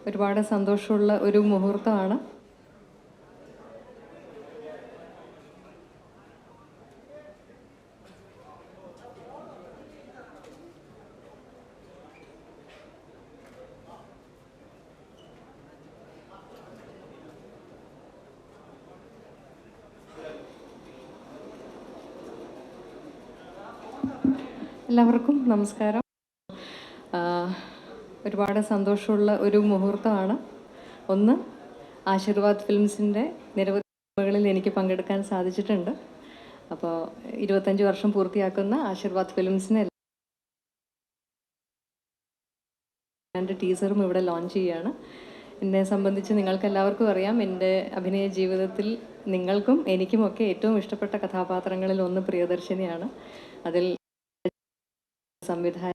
ഒരുപാട് സന്തോഷമുള്ള ഒരു മുഹൂർത്തമാണ്. എല്ലാവർക്കും നമസ്കാരം. ഒരുപാട് സന്തോഷമുള്ള ഒരു മുഹൂർത്തമാണ്. ഒന്ന്, ആശീർവാദ് ഫിലിംസിൻ്റെ നിരവധി സിനിമകളിൽ എനിക്ക് പങ്കെടുക്കാൻ സാധിച്ചിട്ടുണ്ട്. അപ്പോൾ 25 വർഷം പൂർത്തിയാക്കുന്ന ആശീർവാദ് ഫിലിംസിന് എൻ്റെ ടീസറും ഇവിടെ ലോഞ്ച് ചെയ്യുകയാണ്. എന്നെ സംബന്ധിച്ച് നിങ്ങൾക്കെല്ലാവർക്കും അറിയാം, എൻ്റെ അഭിനയ ജീവിതത്തിൽ നിങ്ങൾക്കും എനിക്കുമൊക്കെ ഏറ്റവും ഇഷ്ടപ്പെട്ട കഥാപാത്രങ്ങളിൽ ഒന്ന് പ്രിയദർശിനിയാണ്. അതിൽ സംവിധായകൻ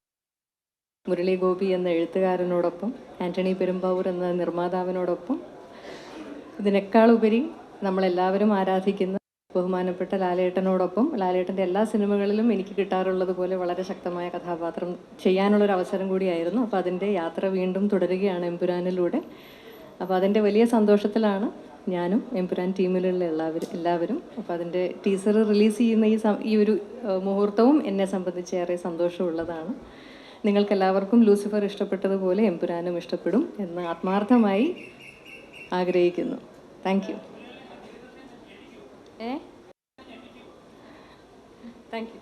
മുരളി ഗോപി എന്ന എഴുത്തുകാരനോടൊപ്പം, ആൻ്റണി പെരുമ്പാവൂർ എന്ന നിർമ്മാതാവിനോടൊപ്പം, ഇതിനേക്കാളുപരി നമ്മളെല്ലാവരും ആരാധിക്കുന്ന ബഹുമാനപ്പെട്ട ലാലേട്ടനോടൊപ്പം, ലാലേട്ടൻ്റെ എല്ലാ സിനിമകളിലും എനിക്ക് കിട്ടാറുള്ളത് പോലെ വളരെ ശക്തമായ കഥാപാത്രം ചെയ്യാനുള്ളൊരു അവസരം കൂടിയായിരുന്നു. അപ്പോൾ അതിൻ്റെ യാത്ര വീണ്ടും തുടരുകയാണ് എമ്പുരാനിലൂടെ. അപ്പോൾ അതിൻ്റെ വലിയ സന്തോഷത്തിലാണ് ഞാനും എമ്പുരാൻ ടീമിലുള്ള എല്ലാവരും. അപ്പോൾ അതിൻ്റെ ടീസർ റിലീസ് ചെയ്യുന്ന ഈ ഒരു മുഹൂർത്തവും എന്നെ സംബന്ധിച്ച് ഏറെ സന്തോഷമുള്ളതാണ്. നിങ്ങൾക്കെല്ലാവർക്കും ലൂസിഫർ ഇഷ്ടപ്പെട്ടതുപോലെ എമ്പുരാനും ഇഷ്ടപ്പെടും എന്ന് ആത്മാർത്ഥമായി ആഗ്രഹിക്കുന്നു. Thank you. Thank you.